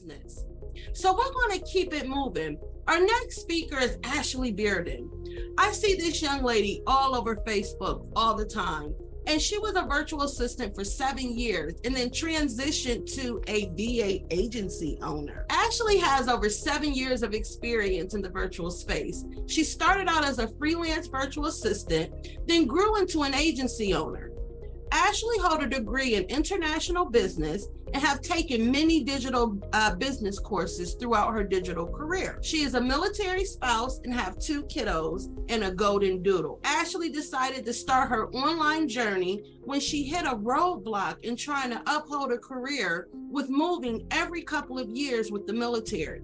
business. So we're going to keep it moving. Our next speaker is Ashley Bearden. I see this young lady all over Facebook all the time. And she was a virtual assistant for 7 years and then transitioned to a VA agency owner. Ashley has over 7 years of experience in the virtual space. She started out as a freelance virtual assistant, then grew into an agency owner. Ashley holds a degree in international business and have taken many digital business courses throughout her digital career. She is a military spouse and have 2 kiddos and a golden doodle. Ashley decided to start her online journey when she hit a roadblock in trying to uphold a career with moving every couple of years with the military.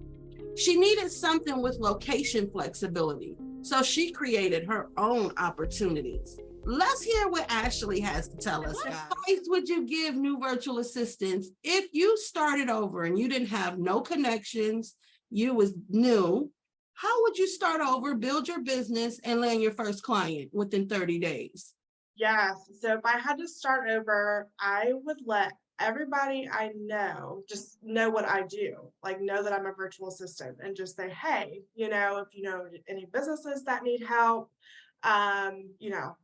She needed something with location flexibility, so she created her own opportunities. Let's hear what Ashley has to tell us. What advice would you give new virtual assistants if you started over and you didn't have no connections, you was new? How would you start over, build your business, and land your first client within 30 days? Yes. So if I had to start over, I would let everybody I know just know what I do, like know that I'm a virtual assistant and just say, hey, if you know any businesses that need help,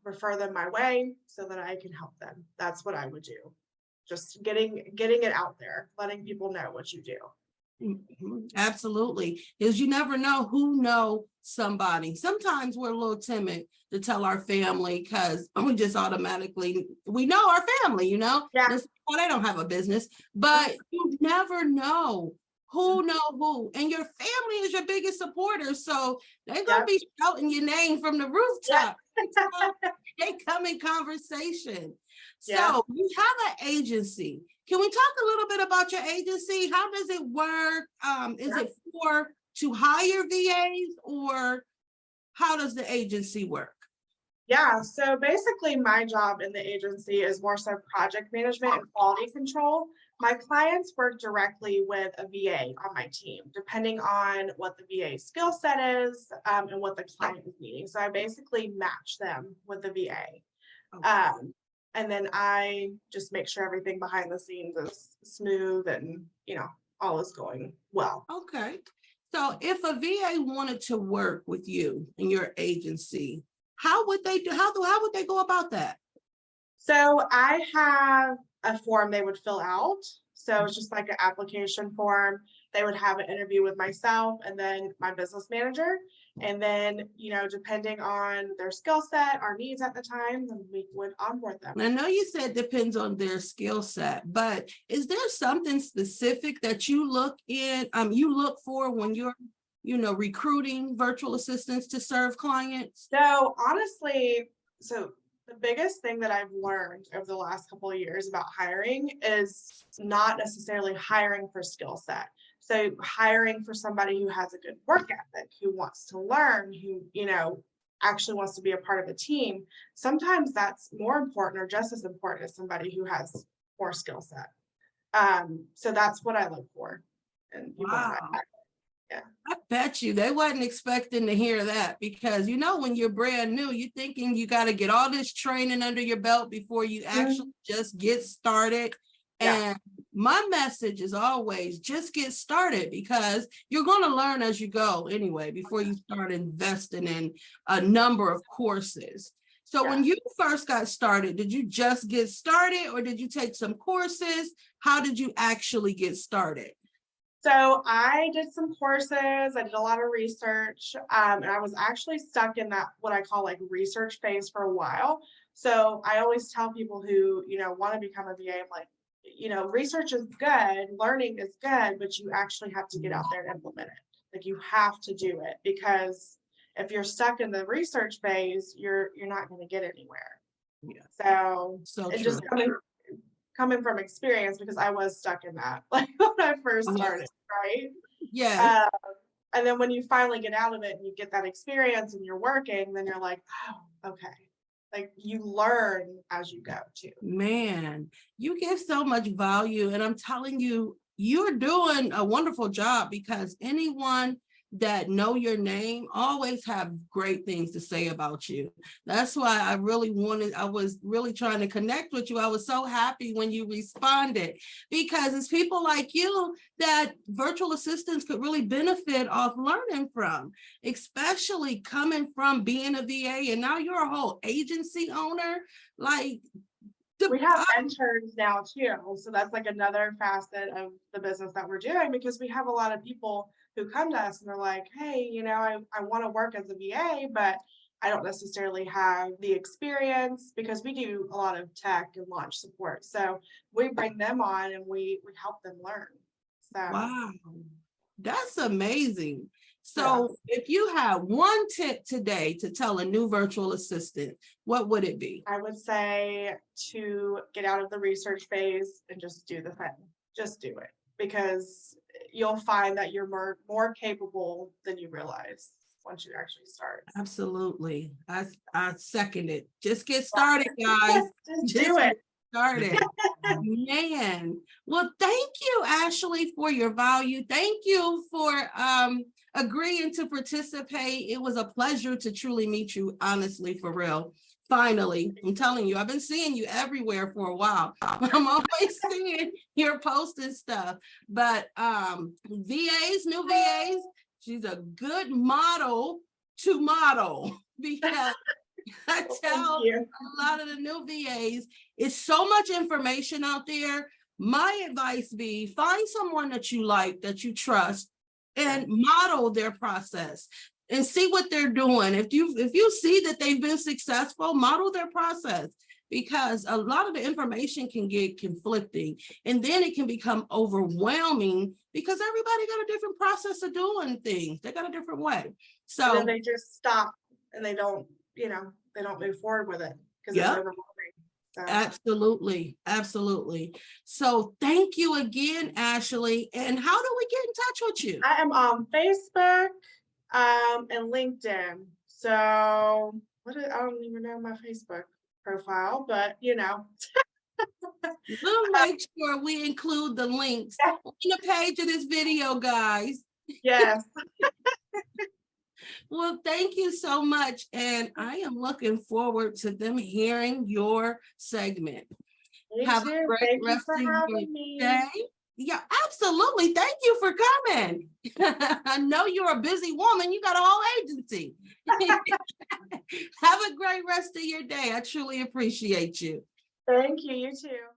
refer them my way so that I can help them. That's what I would do. Just getting it out there, letting people know what you do. Absolutely. Because you never know who know somebody. Sometimes we're a little timid to tell our family because we just automatically, we know our family, Yeah. Well, they don't have a business, but you never know who know who, and your family is your biggest supporter. So they're going to be shouting your name from the rooftop. They come in conversation. So you have an agency. Can we talk a little bit about your agency? How does it work? Is it to hire VAs, or how does the agency work? Yeah, so basically my job in the agency is more so project management and quality control. My clients work directly with a VA on my team, depending on what the VA skill set is and what the client is needing. So I basically match them with the VA. And then I just make sure everything behind the scenes is smooth and, all is going well. Okay. So if a VA wanted to work with you in your agency, how would they do? How would they go about that? So I have a form they would fill out. So it's just like an application form. They would have an interview with myself and then my business manager. And then, depending on their skill set, our needs at the time, then we would onboard them. I know you said depends on their skill set, but is there something specific that you look for when you're recruiting virtual assistants to serve clients? So honestly, the biggest thing that I've learned over the last couple of years about hiring is not necessarily hiring for skill set. So hiring for somebody who has a good work ethic, who wants to learn, who, actually wants to be a part of a team. Sometimes that's more important or just as important as somebody who has more skill set. So that's what I look for. And wow. I bet you they wasn't expecting to hear that, because when you're brand new, you're thinking you got to get all this training under your belt before you actually just get started. And my message is always just get started, because you're going to learn as you go anyway before you start investing in a number of courses. So when you first got started, did you just get started or did you take some courses? How did you actually get started? So I did some courses, I did a lot of research, and I was actually stuck in that, what I call like research phase for a while. So I always tell people who, want to become a VA, I'm like, research is good, learning is good, but you actually have to get out there and implement it. Like you have to do it, because if you're stuck in the research phase, you're not going to get anywhere. So it's just coming from experience, because I was stuck in that, like when I first started, right? Yeah. And then when you finally get out of it and you get that experience and you're working, then you're like, oh, okay. Like you learn as you go too. Man, you give so much value, and I'm telling you, you're doing a wonderful job, because anyone that know your name always have great things to say about you. That's why I was really trying to connect with you. I was so happy when you responded, because it's people like you that virtual assistants could really benefit off learning from, especially coming from being a VA and now you're a whole agency owner. Like, we have interns now too. So that's like another facet of the business that we're doing, because we have a lot of people who come to us and they're like, hey, I want to work as a VA, but I don't necessarily have the experience, because we do a lot of tech and launch support. So we bring them on and we help them learn. So wow, that's amazing. So if you had one tip today to tell a new virtual assistant, what would it be? I would say to get out of the research phase and just do the thing. Just do it, because you'll find that you're more capable than you realize once you actually start. Absolutely. I second it. Just get started, guys. Just do it. Started. Man. Well, thank you, Ashley, for your value. Thank you for agreeing to participate. It was a pleasure to truly meet you, honestly, for real. Finally, I'm telling you, I've been seeing you everywhere for a while. I'm always seeing your posts and stuff. But new VAs, she's a good model to model, because I tell a lot of the new VAs, it's so much information out there. My advice be, find someone that you like, that you trust, and model their process and see what they're doing. If you see that they've been successful, model their process, because a lot of the information can get conflicting and then it can become overwhelming, because everybody got a different process of doing things. They got a different way. So and then they just stop and they don't move forward with it because it's overwhelming. So. Absolutely. So thank you again, Ashley. And how do we get in touch with you? I am on Facebook and LinkedIn. So I don't even know my Facebook profile, but We'll make sure we include the links on the page of this video, guys. Yes. Well, thank you so much. And I am looking forward to them hearing your segment. Have a great rest of your day. Yeah, absolutely. Thank you for coming. I know you're a busy woman. You got a whole agency. Have a great rest of your day. I truly appreciate you. Thank you. You too.